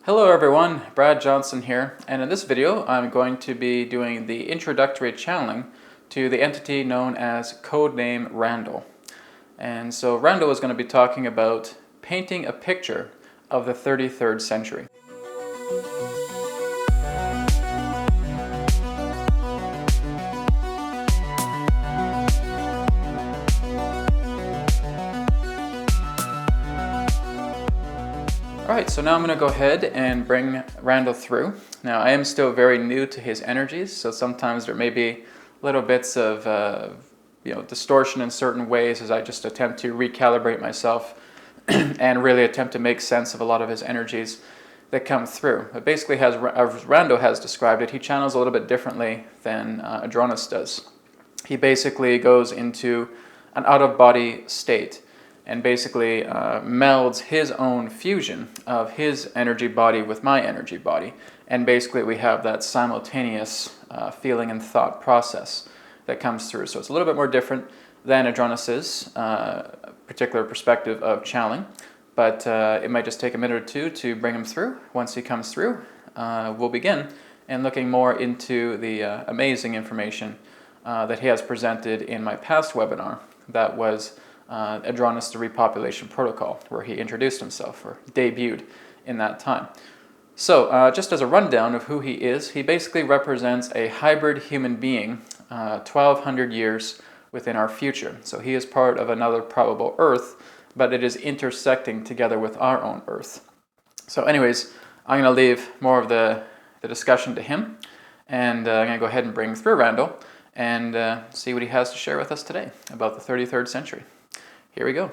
Hello everyone, Brad Johnson here, and in this video I'm going to be doing the introductory channeling to the entity known as codename Randall. And so Randall is going to be talking about painting a picture of the 33rd century. Alright, so now I'm going to go ahead and bring Randall through. Now I am still very new to his energies, so sometimes there may be little bits of distortion in certain ways as I just attempt to recalibrate myself and really attempt to make sense of a lot of his energies that come through. But basically, as Randall has described it, he channels a little bit differently than Adronis does. He basically goes into an out-of-body state and basically melds his own fusion of his energy body with my energy body. And basically we have that simultaneous feeling and thought process that comes through. So it's a little bit more different than Adronis's particular perspective of channeling, but it might just take a minute or two to bring him through. Once he comes through, we'll begin and looking more into the amazing information that he has presented in my past webinar that was Adronis the Repopulation Protocol, where he introduced himself or debuted in that time. So just as a rundown of who he is, he basically represents a hybrid human being 1,200 years within our future. So he is part of another probable Earth, but it is intersecting together with our own Earth. So anyways, I'm going to leave more of the discussion to him, and I'm going to go ahead and bring through Randall and see what he has to share with us today about the 33rd century. Here we go.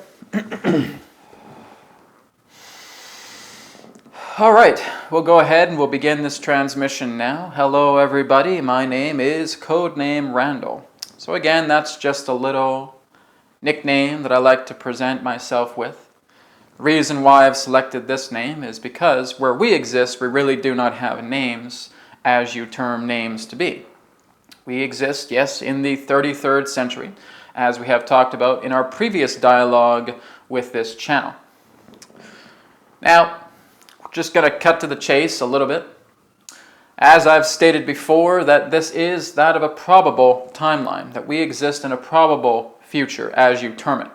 All right, we'll go ahead and we'll begin this transmission now. Hello everybody, my name is Codename Randall. So again, that's just a little nickname that I like to present myself with. The reason why I've selected this name is because where we exist, we really do not have names as you term names to be. We exist, yes, in the 33rd century, as we have talked about in our previous dialogue with this channel. Now, just going to cut to the chase a little bit. As I've stated before, that this is that of a probable timeline, that we exist in a probable future, as you term it.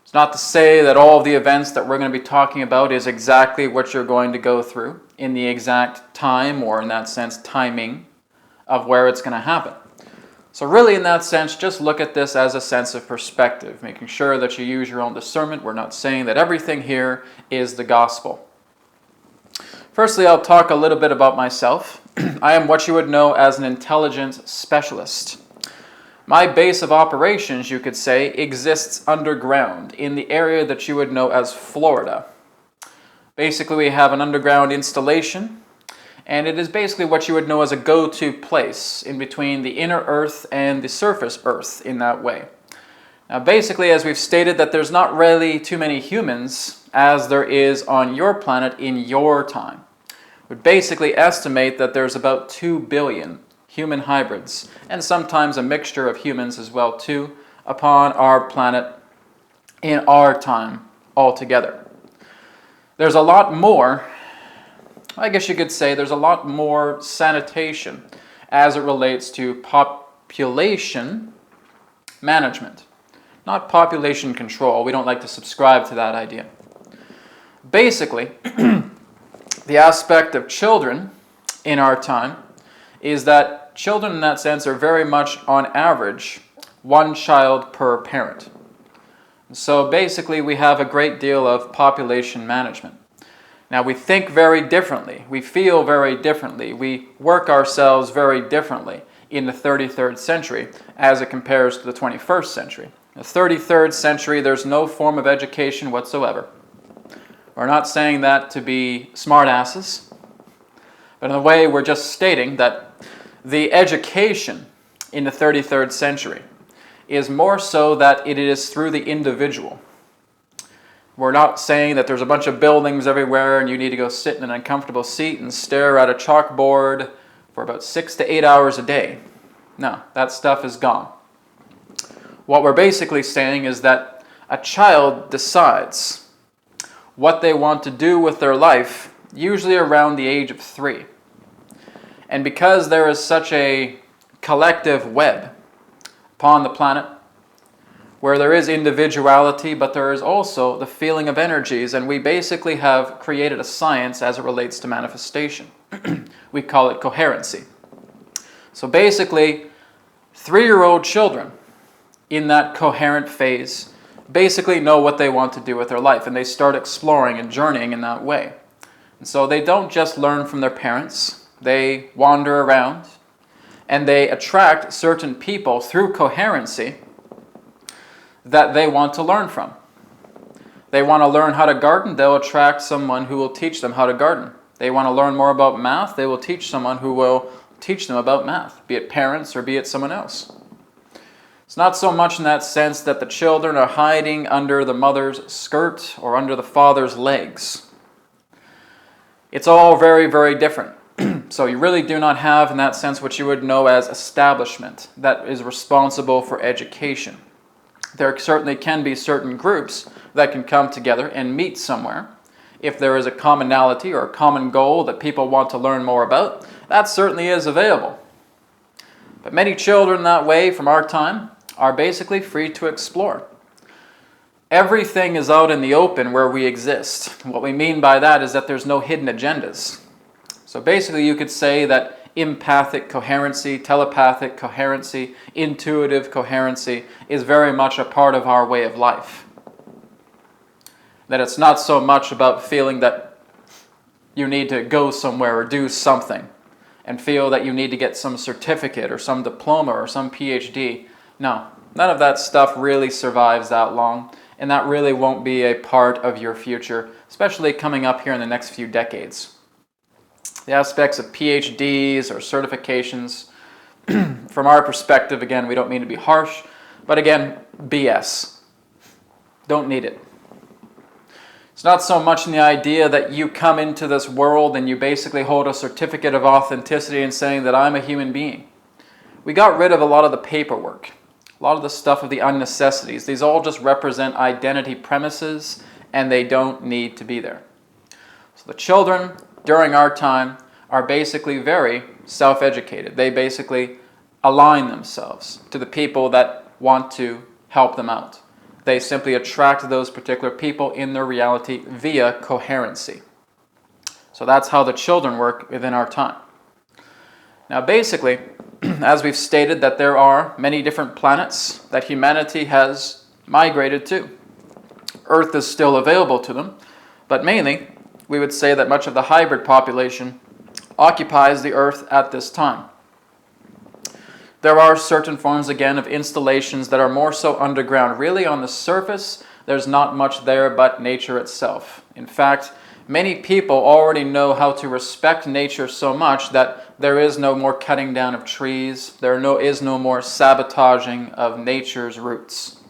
It's not to say that all of the events that we're going to be talking about is exactly what you're going to go through in the exact time, or in that sense, timing of where it's going to happen. So really, in that sense, just look at this as a sense of perspective, making sure that you use your own discernment. We're not saying that everything here is the gospel. Firstly, I'll talk a little bit about myself. I am what you would know as an intelligence specialist. My base of operations, you could say, exists underground in the area that you would know as Florida. Basically, we have an underground installation, and it is basically what you would know as a go-to place in between the inner Earth and the surface Earth in that way. Now basically, as we've stated, that there's not really too many humans as there is on your planet in your time. We basically estimate that there's about 2 billion human hybrids, and sometimes a mixture of humans as well too, upon our planet in our time altogether. There's a lot more, I guess you could say there's a lot more sanitation as it relates to population management. Not population control. We don't like to subscribe to that idea. Basically, the aspect of children in our time is that children in that sense are very much on average 1 child per parent. So basically we have a great deal of population management. Now we think very differently, we feel very differently, we work ourselves very differently in the 33rd century as it compares to the 21st century. In the 33rd century, there's no form of education whatsoever. We're not saying that to be smartasses, but in a way we're just stating that the education in the 33rd century is more so that it is through the individual. We're not saying that there's a bunch of buildings everywhere and you need to go sit in an uncomfortable seat and stare at a chalkboard for about 6 to 8 hours a day. No, that stuff is gone. What we're basically saying is that a child decides what they want to do with their life usually around the age of 3. And because there is such a collective web upon the planet, where there is individuality, but there is also the feeling of energies, and we basically have created a science as it relates to manifestation. We call it coherency. So basically, 3-year-old children in that coherent phase basically know what they want to do with their life, and they start exploring and journeying in that way. And so they don't just learn from their parents, they wander around, and they attract certain people through coherency that they want to learn from. They want to learn how to garden, they'll attract someone who will teach them how to garden. They want to learn more about math, they will teach someone who will teach them about math, be it parents or be it someone else. It's not so much in that sense that the children are hiding under the mother's skirt or under the father's legs. It's all very, very different. So you really do not have, in that sense, what you would know as establishment that is responsible for education. There certainly can be certain groups that can come together and meet somewhere. If there is a commonality or a common goal that people want to learn more about, that certainly is available. But many children that way from our time are basically free to explore. Everything is out in the open where we exist. What we mean by that is that there's no hidden agendas. So basically you could say that empathic coherency, telepathic coherency, intuitive coherency is very much a part of our way of life. That it's not so much about feeling that you need to go somewhere or do something and feel that you need to get some certificate or some diploma or some PhD. No, none of that stuff really survives that long, and that really won't be a part of your future, especially coming up here in the next few decades. The aspects of PhDs or certifications, from our perspective, again, we don't mean to be harsh, but again, BS. Don't need it. It's not so much in the idea that you come into this world and you basically hold a certificate of authenticity and saying that I'm a human being. We got rid of a lot of the paperwork, a lot of the stuff of the unnecessities. These all just represent identity premises, and they don't need to be there. So the children during our time are basically very self-educated. They basically align themselves to the people that want to help them out. They simply attract those particular people in their reality via coherency. So that's how the children work within our time. Now basically, as we've stated, that there are many different planets that humanity has migrated to. Earth is still available to them, but mainly we would say that much of the hybrid population occupies the Earth at this time. There are certain forms, again, of installations that are more so underground. Really, on the surface, there's not much there but nature itself. In fact, many people already know how to respect nature so much that there is no more cutting down of trees. There is no more sabotaging of nature's roots.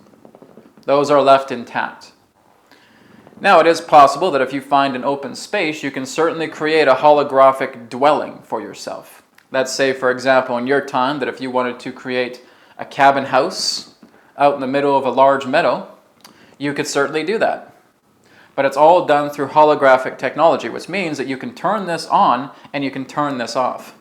Those are left intact. Now, it is possible that if you find an open space, you can certainly create a holographic dwelling for yourself. Let's say, for example, in your time, that if you wanted to create a cabin house out in the middle of a large meadow, you could certainly do that. But it's all done through holographic technology, which means that you can turn this on and you can turn this off.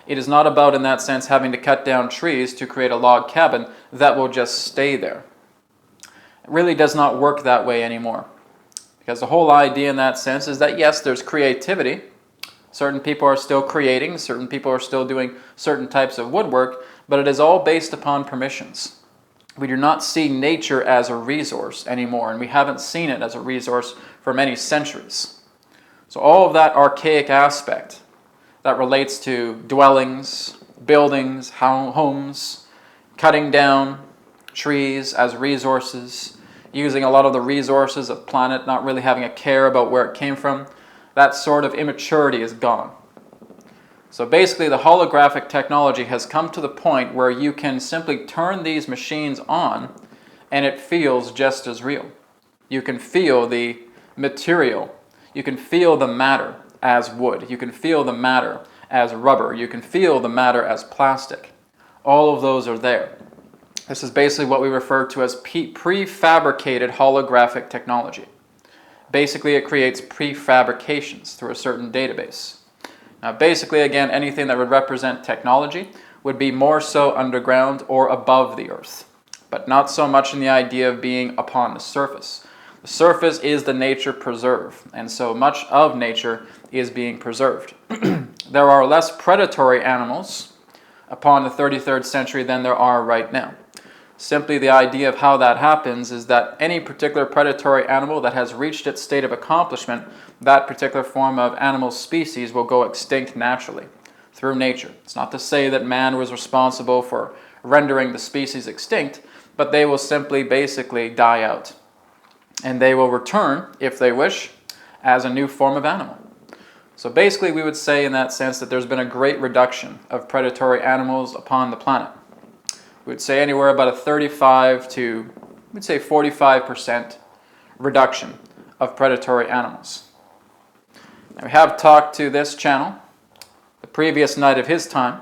It is not about, in that sense, having to cut down trees to create a log cabin that will just stay there. It really does not work that way anymore. Because the whole idea in that sense is that, yes, there's creativity. Certain people are still creating, certain people are still doing certain types of woodwork, but it is all based upon permissions. We do not see nature as a resource anymore, and we haven't seen it as a resource for many centuries. So all of that archaic aspect that relates to dwellings, buildings, homes, cutting down trees as resources, using a lot of the resources of the planet, not really having a care about where it came from, that sort of immaturity is gone. So basically the holographic technology has come to the point where you can simply turn these machines on and it feels just as real. You can feel the material. You can feel the matter as wood. You can feel the matter as rubber. You can feel the matter as plastic. All of those are there. This is basically what we refer to as prefabricated holographic technology. Basically, it creates prefabrications through a certain database. Now, basically, again, anything that would represent technology would be more so underground or above the earth, but not so much in the idea of being upon the surface. The surface is the nature preserve, and so much of nature is being preserved. There are less predatory animals upon the 33rd century than there are right now. Simply the idea of how that happens is that any particular predatory animal that has reached its state of accomplishment, that particular form of animal species will go extinct naturally through nature. It's not to say that man was responsible for rendering the species extinct, but they will simply basically die out. And they will return, if they wish, as a new form of animal. So basically we would say in that sense that there's been a great reduction of predatory animals upon the planet. We would say anywhere about a 35 to, we'd say 45% reduction of predatory animals. Now we have talked to this channel the previous night of his time,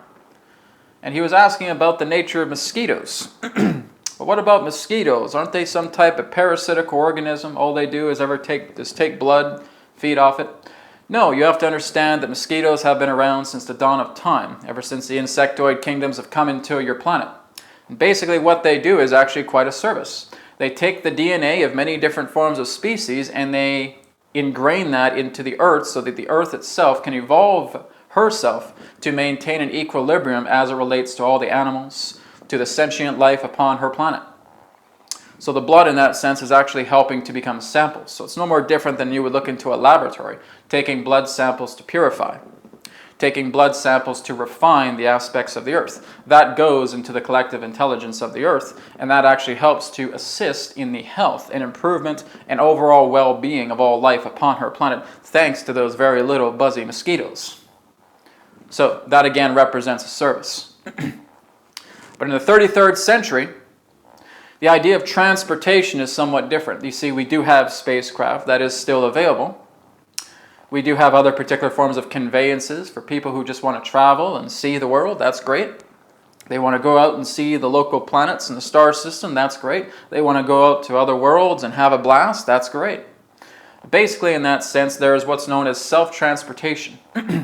and he was asking about the nature of mosquitoes. But what about mosquitoes? Aren't they some type of parasitic organism? All they do is take blood, feed off it. No, you have to understand that mosquitoes have been around since the dawn of time, ever since the insectoid kingdoms have come into your planet. And basically what they do is actually quite a service. They take the DNA of many different forms of species and they ingrain that into the earth so that the earth itself can evolve herself to maintain an equilibrium as it relates to all the animals, to the sentient life upon her planet. So the blood in that sense is actually helping to become samples. So it's no more different than you would look into a laboratory, taking blood samples to purify, taking blood samples to refine the aspects of the earth. That goes into the collective intelligence of the earth, and that actually helps to assist in the health and improvement and overall well-being of all life upon her planet, thanks to those very little buzzy mosquitoes. So that again represents a service. But in the 33rd century, the idea of transportation is somewhat different. You see, we do have spacecraft that is still available. We do have other particular forms of conveyances for people who just want to travel and see the world. That's great. They want to go out and see the local planets in the star system. That's great. They want to go out to other worlds and have a blast. That's great. Basically, in that sense, there is what's known as self-transportation.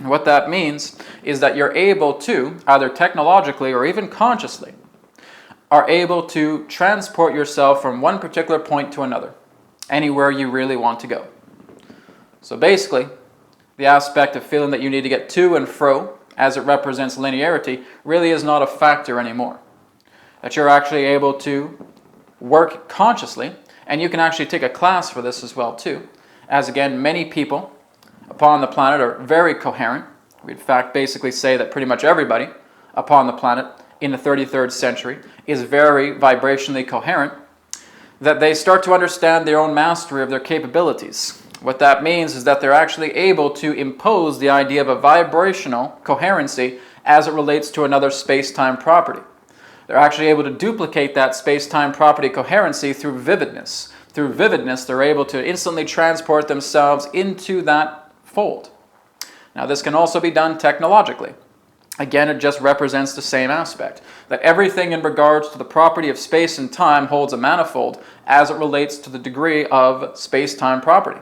What that means is that you're able to, either technologically or even consciously, are able to transport yourself from one particular point to another, anywhere you really want to go. So basically, the aspect of feeling that you need to get to and fro, as it represents linearity, really is not a factor anymore. That you're actually able to work consciously, and you can actually take a class for this as well too, as again, many people upon the planet are very coherent. We in fact basically say that pretty much everybody upon the planet in the 33rd century is very vibrationally coherent, that they start to understand their own mastery of their capabilities. What that means is that they're actually able to impose the idea of a vibrational coherency as it relates to another space-time property. They're actually able to duplicate that space-time property coherency through vividness. Through vividness, they're able to instantly transport themselves into that fold. Now, this can also be done technologically. Again, it just represents the same aspect, that everything in regards to the property of space and time holds a manifold as it relates to the degree of space-time property.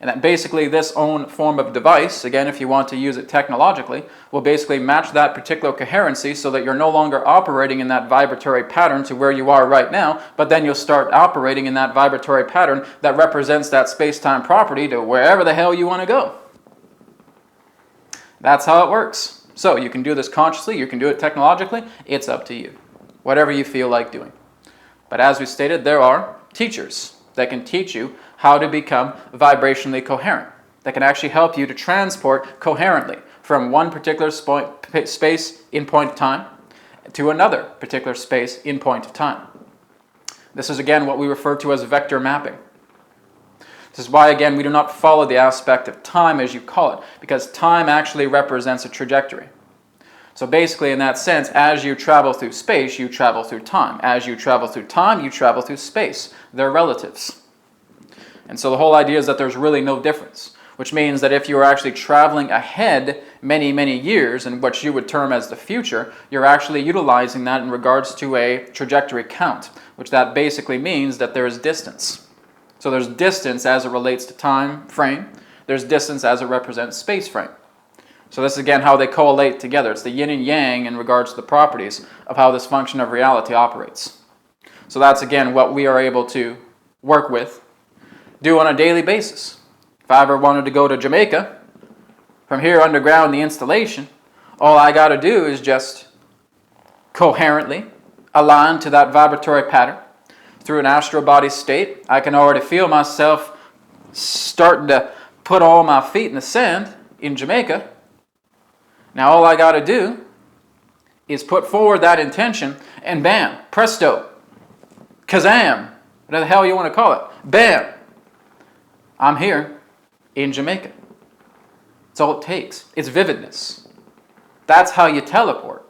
And that basically this own form of device, again, if you want to use it technologically, will basically match that particular coherency so that you're no longer operating in that vibratory pattern to where you are right now, but then you'll start operating in that vibratory pattern that represents that space-time property to wherever the hell you want to go. That's how it works. So you can do this consciously, you can do it technologically, it's up to you. Whatever you feel like doing. But as we stated, there are teachers that can teach you how to become vibrationally coherent, that can actually help you to transport coherently from one particular space in point of time to another particular space in point of time. This is again what we refer to as vector mapping. This is why, again, we do not follow the aspect of time as you call it, because time actually represents a trajectory. So basically, in that sense, as you travel through space, you travel through time. As you travel through time, you travel through space. They're relatives. And so the whole idea is that there's really no difference, which means that if you are actually traveling ahead many, many years in what you would term as the future, you're actually utilizing that in regards to a trajectory count, which that basically means that there is distance. So there's distance as it relates to time frame. There's distance as it represents space frame. So this is again how they correlate together. It's the yin and yang in regards to the properties of how this function of reality operates. So that's again what we are able to work with, do on a daily basis. If I ever wanted to go to Jamaica, from here underground the installation, all I got to do is just coherently align to that vibratory pattern. Through an astral body state, I can already feel myself starting to put all my feet in the sand in Jamaica. Now all I got to do is put forward that intention and bam, presto, kazam, whatever the hell you want to call it, bam, I'm here in Jamaica. That's all it takes. It's vividness. That's how you teleport.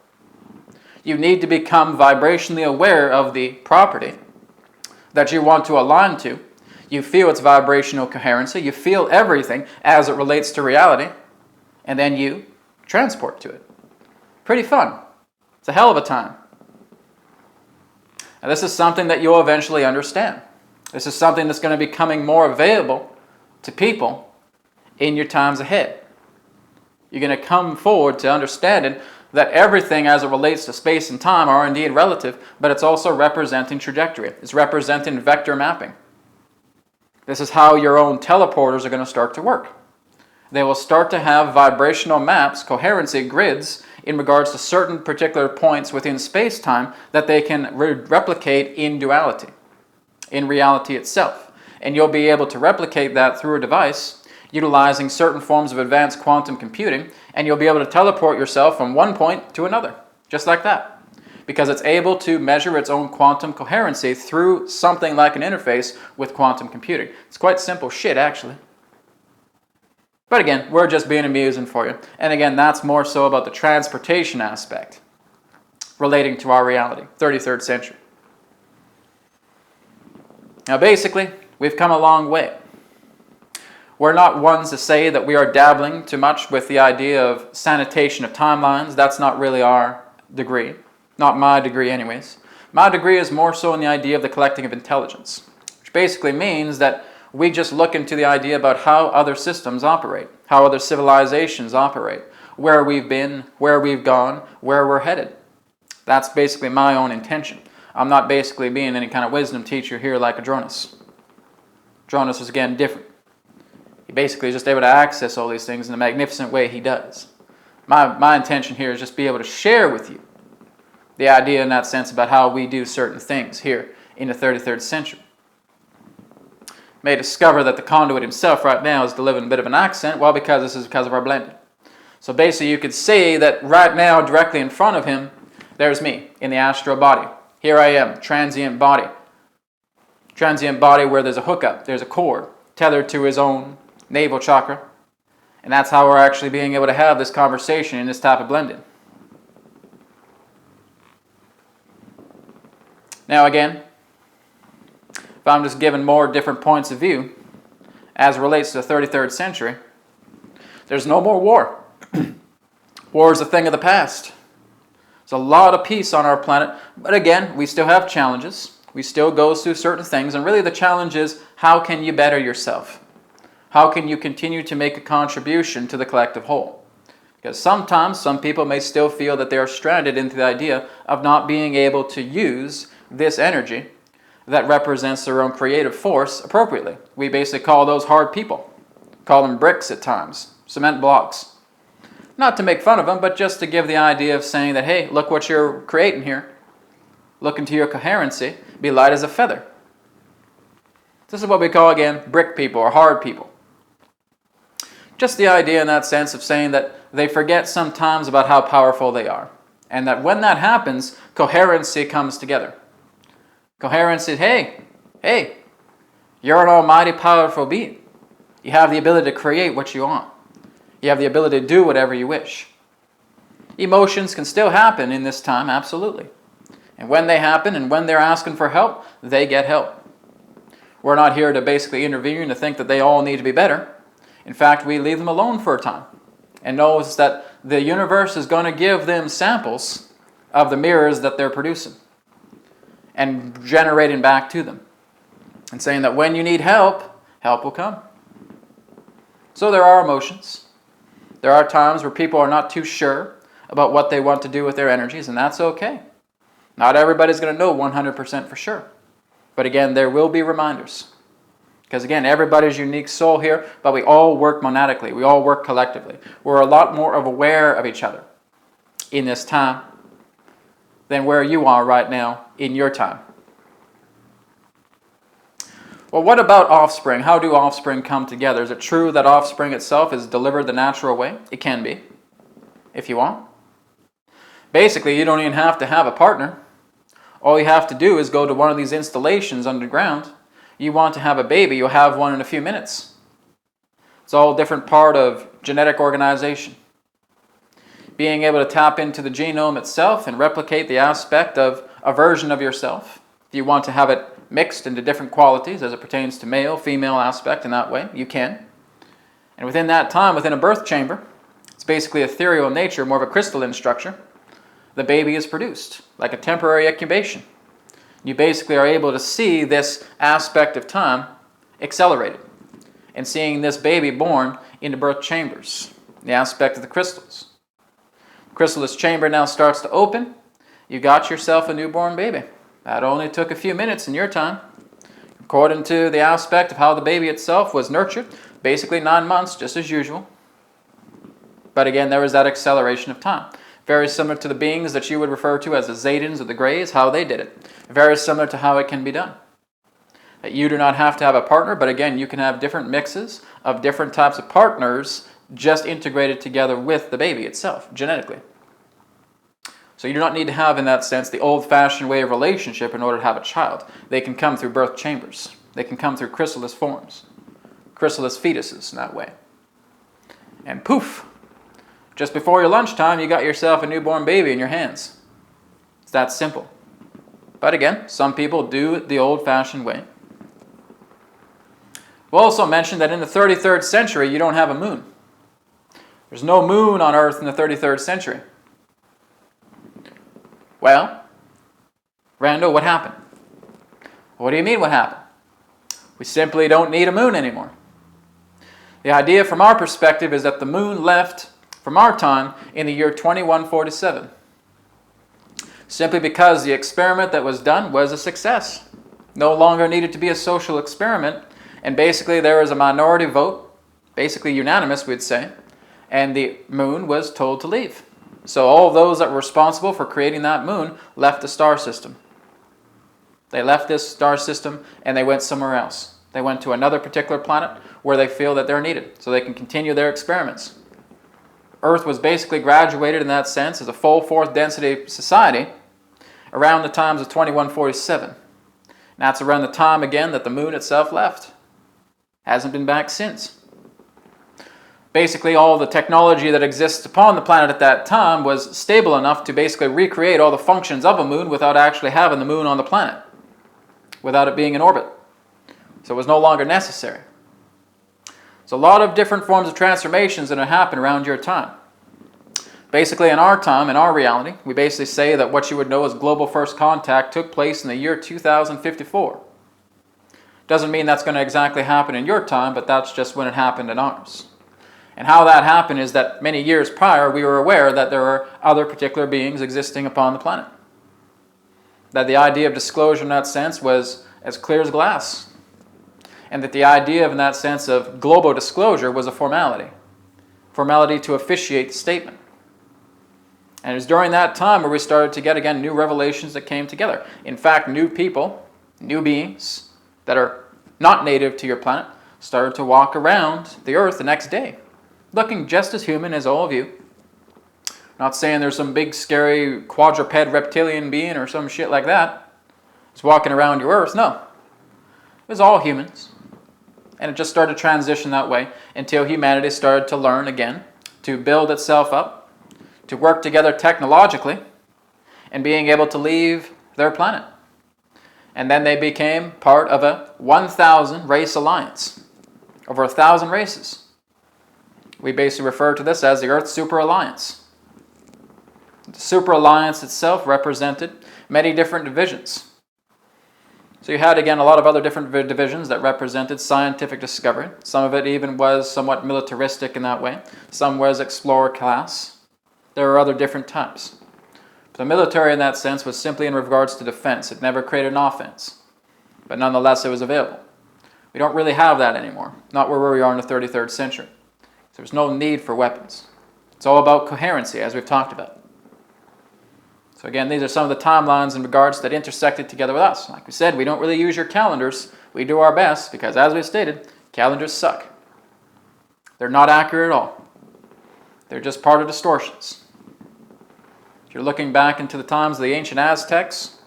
You need to become vibrationally aware of the property that you want to align to. You feel its vibrational coherency. You feel everything as it relates to reality. And then you transport to it. Pretty fun. It's a hell of a time. And this is something that you'll eventually understand. This is something that's going to be becoming more available to people in your times ahead. You're going to come forward to understanding that everything as it relates to space and time are indeed relative, but it's also representing trajectory. It's representing vector mapping. This is how your own teleporters are going to start to work. They will start to have vibrational maps, coherency grids, in regards to certain particular points within space-time that they can replicate in duality, in reality itself. And you'll be able to replicate that through a device utilizing certain forms of advanced quantum computing, and you'll be able to teleport yourself from one point to another, just like that. Because it's able to measure its own quantum coherency through something like an interface with quantum computing. It's quite simple shit, actually. But again, we're just being amusing for you. And again, that's more so about the transportation aspect relating to our reality, 33rd century. Now basically, we've come a long way. We're not ones to say that we are dabbling too much with the idea of sanitation of timelines. That's not really our degree. Not my degree anyways. My degree is more so in the idea of the collecting of intelligence, which basically means that we just look into the idea about how other systems operate, how other civilizations operate, where we've been, where we've gone, where we're headed. That's basically my own intention. I'm not basically being any kind of wisdom teacher here like Adronis. Adronis is again different. He basically is just able to access all these things in the magnificent way he does. My intention here is just be able to share with you the idea in that sense about how we do certain things here in the 33rd century. May discover that the conduit himself right now is delivering a bit of an accent, well, because this is because of our blending. So basically you could say that right now, directly in front of him, there's me in the astral body. Here I am, transient body. Transient body where there's a hookup, there's a cord tethered to his own navel chakra. And that's how we're actually being able to have this conversation in this type of blending. Now again, if I'm just giving more different points of view as it relates to the 33rd century, there's no more war. War is a thing of the past. There's a lot of peace on our planet, but again, we still have challenges. We still go through certain things, and really the challenge is, how can you better yourself? How can you continue to make a contribution to the collective whole? Because sometimes some people may still feel that they are stranded into the idea of not being able to use this energy that represents their own creative force appropriately. We basically call those hard people. Call them bricks at times, cement blocks. Not to make fun of them, but just to give the idea of saying that, hey, look what you're creating here. Look into your coherency. Be light as a feather. This is what we call, again, brick people or hard people. Just the idea in that sense of saying that they forget sometimes about how powerful they are. And that when that happens, coherency comes together. Coherency, hey, you're an almighty powerful being. You have the ability to create what you want. You have the ability to do whatever you wish. Emotions can still happen in this time, absolutely. And when they happen and when they're asking for help, they get help. We're not here to basically intervene to think that they all need to be better. In fact, we leave them alone for a time and knows that the universe is going to give them samples of the mirrors that they're producing and generating back to them. and saying that when you need help, help will come. So there are emotions. There are times where people are not too sure about what they want to do with their energies, and that's okay. Not everybody's going to know 100% for sure. But again, there will be reminders. Because again, everybody's unique soul here, but we all work monadically. We all work collectively. We're a lot more aware of each other in this time than where you are right now in your time. Well, what about offspring? How do offspring come together? Is it true that offspring itself is delivered the natural way? It can be, if you want. Basically, you don't even have to have a partner. All you have to do is go to one of these installations underground. You want to have a baby, you'll have one in a few minutes. It's all a different part of genetic organization. Being able to tap into the genome itself and replicate the aspect of a version of yourself. If you want to have it mixed into different qualities as it pertains to male, female aspect in that way, you can. And within that time, within a birth chamber, it's basically ethereal in nature, more of a crystalline structure, the baby is produced, like a temporary incubation. You basically are able to see this aspect of time accelerated and seeing this baby born into birth chambers, the aspect of the crystals. The chrysalis chamber now starts to open. You got yourself a newborn baby. That only took a few minutes in your time. According to the aspect of how the baby itself was nurtured, basically 9 months, just as usual. But again, there was that acceleration of time. Very similar to the beings that you would refer to as the Zadans or the Greys, how they did it. Very similar to how it can be done. That you do not have to have a partner, but again, you can have different mixes of different types of partners just integrated together with the baby itself, genetically. So you do not need to have, in that sense, the old-fashioned way of relationship in order to have a child. They can come through birth chambers. They can come through chrysalis forms, chrysalis fetuses in that way. And poof! Just before your lunchtime, you got yourself a newborn baby in your hands. It's that simple. But again, some people do it the old-fashioned way. We'll also mention that in the 33rd century, you don't have a moon. There's no moon on Earth in the 33rd century. Well, Randall, what happened? What do you mean what happened? We simply don't need a moon anymore. The idea from our perspective is that the moon left from our time in the year 2147. Simply because the experiment that was done was a success. No longer needed to be a social experiment, and basically there was a minority vote, basically unanimous we'd say, and the moon was told to leave. So all those that were responsible for creating that moon left the star system. They left this star system and they went somewhere else. They went to another particular planet where they feel that they're needed, so they can continue their experiments. Earth was basically graduated in that sense as a full fourth density society around the times of 2147. And that's around the time again that the moon itself left. Hasn't been back since. Basically all the technology that exists upon the planet at that time was stable enough to basically recreate all the functions of a moon without actually having the moon on the planet, without it being in orbit. So it was no longer necessary. So a lot of different forms of transformations that have happened around your time. Basically in our time, in our reality, we basically say that what you would know as global first contact took place in the year 2054. Doesn't mean that's going to exactly happen in your time, but that's just when it happened in ours. And how that happened is that many years prior, we were aware that there are other particular beings existing upon the planet. That the idea of disclosure in that sense was as clear as glass. And that the idea of, in that sense, of global disclosure was a formality. Formality to officiate the statement. And it was during that time where we started to get, again, new revelations that came together. In fact, new people, new beings that are not native to your planet started to walk around the Earth the next day, looking just as human as all of you. Not saying there's some big, scary quadruped reptilian being or some shit like that. Just walking around your Earth. No. It was all humans. And it just started to transition that way until humanity started to learn again, to build itself up, to work together technologically, and being able to leave their planet. And then they became part of a 1,000 race alliance. Over 1,000 races. We basically refer to this as the Earth Super Alliance. The Super Alliance itself represented many different divisions. So you had, again, a lot of other different divisions that represented scientific discovery. Some of it even was somewhat militaristic in that way. Some was explorer class. There were other different types. But the military in that sense was simply in regards to defense. It never created an offense. But nonetheless, it was available. We don't really have that anymore. Not where we are in the 33rd century. So there's no need for weapons. It's all about coherency, as we've talked about. So again, these are some of the timelines in regards that intersected together with us. Like we said, we don't really use your calendars. We do our best because, as we've stated, calendars suck. They're not accurate at all. They're just part of distortions. If you're looking back into the times of the ancient Aztecs,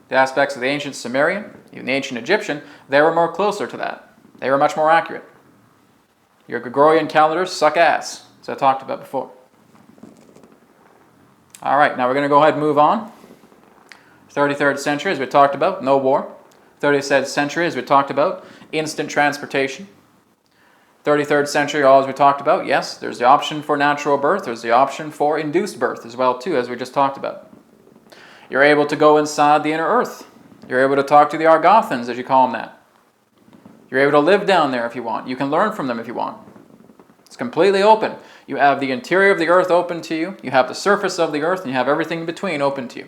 the aspects of the ancient Sumerian, even the ancient Egyptian, they were more closer to that. They were much more accurate. Your Gregorian calendars suck ass, as I talked about before. All right, now we're going to go ahead and move on. 33rd century, as we talked about, no war. 33rd century, as we talked about, instant transportation. 33rd century, all as we talked about, yes, there's the option for natural birth. There's the option for induced birth as well, too, as we just talked about. You're able to go inside the inner earth. You're able to talk to the Argothans, as you call them that. You're able to live down there if you want. You can learn from them if you want. It's completely open. You have the interior of the earth open to you. You have the surface of the earth, and you have everything in between open to you.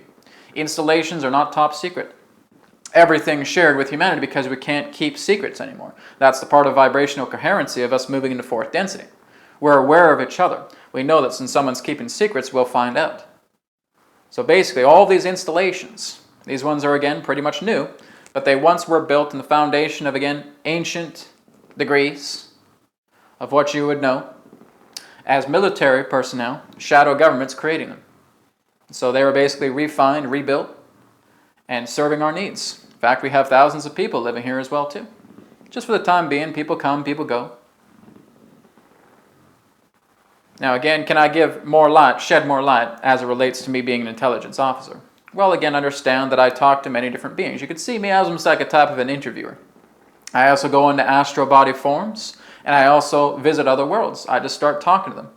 Installations are not top secret. Everything's shared with humanity because we can't keep secrets anymore. That's the part of vibrational coherency of us moving into fourth density. We're aware of each other. We know that since someone's keeping secrets, we'll find out. So basically, all these installations, these ones are, again, pretty much new, but they once were built in the foundation of, again, ancient degrees of what you would know as military personnel, shadow governments creating them. So they were basically refined, rebuilt, and serving our needs. In fact, we have thousands of people living here as well, too. Just for the time being, people come, people go. Now again, can I give more light, shed more light as it relates to me being an intelligence officer? Well, again, understand that I talk to many different beings. You could see me as almost like a type of an interviewer. I also go into astral body forms, and I also visit other worlds. I just start talking to them.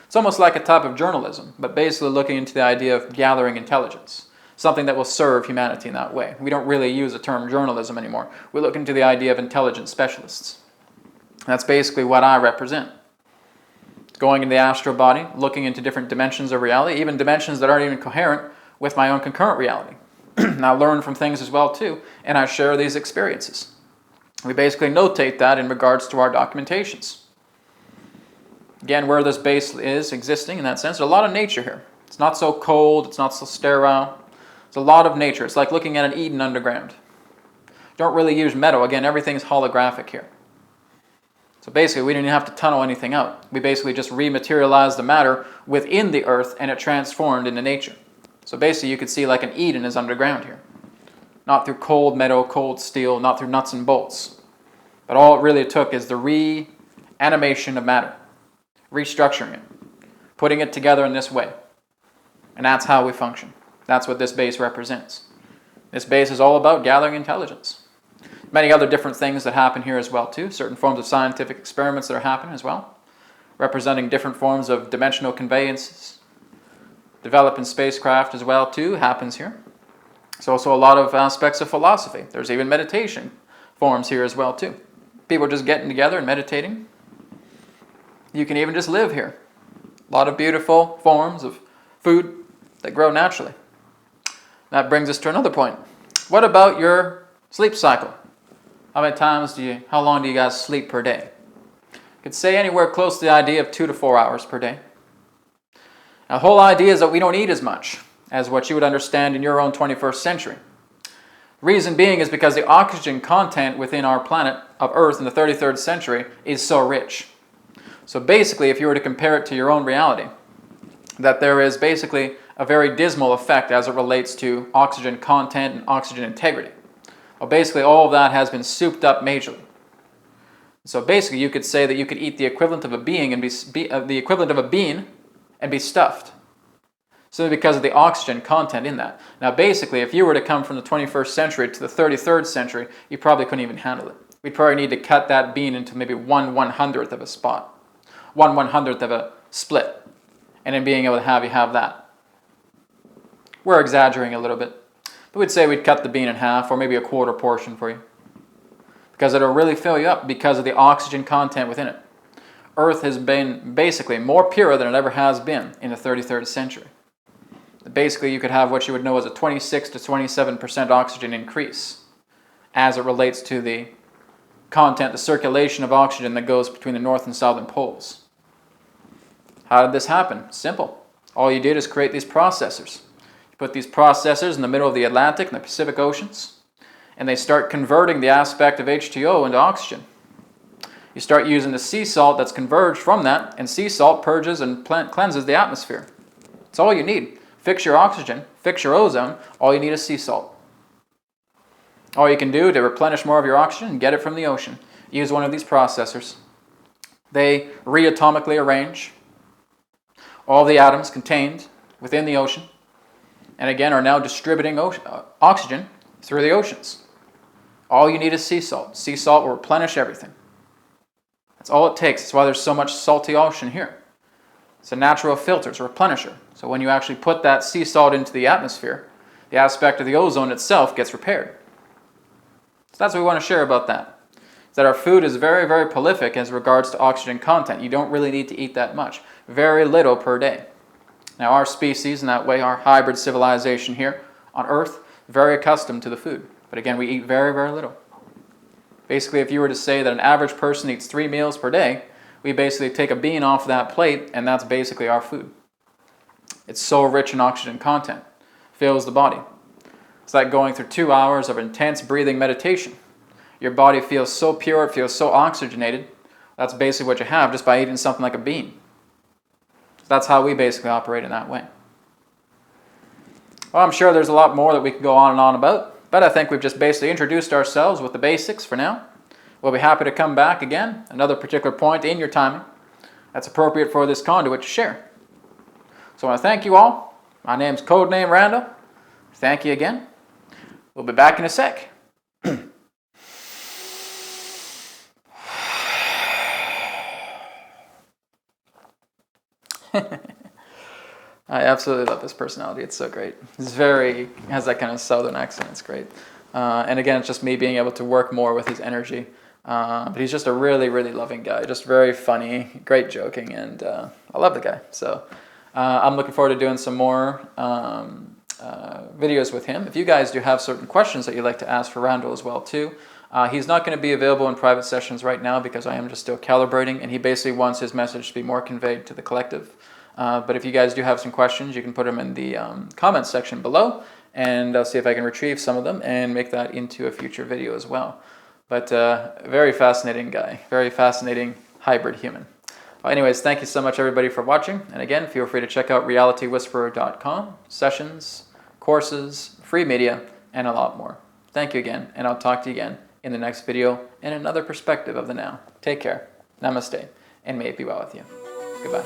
It's almost like a type of journalism, but basically looking into the idea of gathering intelligence, something that will serve humanity in that way. We don't really use the term journalism anymore. We look into the idea of intelligence specialists. That's basically what I represent. Going into the astral body, looking into different dimensions of reality, even dimensions that aren't even coherent with my own concurrent reality. And I learn from things as well too, and I share these experiences. We basically notate that in regards to our documentations. Again, where this base is existing in that sense, there's a lot of nature here. It's not so cold, it's not so sterile. There's a lot of nature. It's like looking at an Eden underground. Don't really use metal. Again, everything's holographic here. So basically, we didn't have to tunnel anything out. We basically just rematerialized the matter within the earth, and it transformed into nature. So basically, you could see like an Eden is underground here. Not through cold metal, cold steel, not through nuts and bolts. But all it really took is the reanimation of matter. Restructuring it. Putting it together in this way. And that's how we function. That's what this base represents. This base is all about gathering intelligence. Many other different things that happen here as well too. Certain forms of scientific experiments that are happening as well. Representing different forms of dimensional conveyances. Developing spacecraft as well too happens here. There's also a lot of aspects of philosophy. There's even meditation forms here as well too. People just getting together and meditating. You can even just live here. A lot of beautiful forms of food that grow naturally. That brings us to another point. What about your sleep cycle? How long do you guys sleep per day? You could say anywhere close to the idea of 2 to 4 hours per day. Now, the whole idea is that we don't eat as much as what you would understand in your own 21st century. Reason being is because the oxygen content within our planet of Earth in the 33rd century is so rich. So basically, if you were to compare it to your own reality, that there is basically a very dismal effect as it relates to oxygen content and oxygen integrity. Well, basically, all of that has been souped up majorly. So basically, you could say that you could eat the equivalent of a being and the equivalent of a bean and be stuffed, simply because of the oxygen content in that. Now, basically, if you were to come from the 21st century to the 33rd century, you probably couldn't even handle it. We'd probably need to cut that bean into maybe 1/100th of a spot, 1/100th of a split, and then being able to have that. We're exaggerating a little bit. But we'd say we'd cut the bean in half, or maybe a quarter portion for you, because it'll really fill you up because of the oxygen content within it. Earth has been basically more pure than it ever has been in the 33rd century. Basically, you could have what you would know as a 26 to 27% oxygen increase as it relates to the content, the circulation of oxygen that goes between the north and southern poles. How did this happen? Simple. All you did is create these processors. You put these processors in the middle of the Atlantic and the Pacific Oceans, and they start converting the aspect of H2O into oxygen. You start using the sea salt that's converged from that, and sea salt purges and cleanses the atmosphere. That's all you need. Fix your oxygen, fix your ozone, all you need is sea salt. All you can do to replenish more of your oxygen and get it from the ocean, use one of these processors. They reatomically arrange all the atoms contained within the ocean, and again are now distributing oxygen through the oceans. All you need is sea salt. Sea salt will replenish everything. That's all it takes. That's why there's so much salty ocean here. It's a natural filter, it's a replenisher. So when you actually put that sea salt into the atmosphere, the aspect of the ozone itself gets repaired. So that's what we want to share about that. That our food is very, very prolific as regards to oxygen content. You don't really need to eat that much. Very little per day. Now our species, in that way, our hybrid civilization here on Earth, very accustomed to the food. But again, we eat very, very little. Basically, if you were to say that an average person eats 3 meals per day, we basically take a bean off that plate, and that's basically our food. It's so rich in oxygen content, fills the body. It's like going through 2 hours of intense breathing meditation. Your body feels so pure, it feels so oxygenated. That's basically what you have just by eating something like a bean. So that's how we basically operate in that way. Well, I'm sure there's a lot more that we could go on and on about, but I think we've just basically introduced ourselves with the basics for now. We'll be happy to come back again, another particular point in your timing that's appropriate for this conduit to share. So I want to thank you all. My name's Codename Randall. Thank you again. We'll be back in a sec. I absolutely love this personality. It's so great. Has that kind of southern accent. It's great. And again, it's just me being able to work more with his energy. But he's just a really, really loving guy. Just very funny, great joking, and I love the guy. So I'm looking forward to doing some more videos with him. If you guys do have certain questions that you'd like to ask for Randall as well too, he's not going to be available in private sessions right now because I am just still calibrating, and he basically wants his message to be more conveyed to the collective. But if you guys do have some questions, you can put them in the comments section below, and I'll see if I can retrieve some of them and make that into a future video as well. But very fascinating guy, very fascinating hybrid human. Well, anyways, thank you so much everybody for watching, and again, feel free to check out realitywhisperer.com, sessions, courses, free media, and a lot more. Thank you again, and I'll talk to you again in the next video in another perspective of the now. Take care, namaste, and may it be well with you. Goodbye.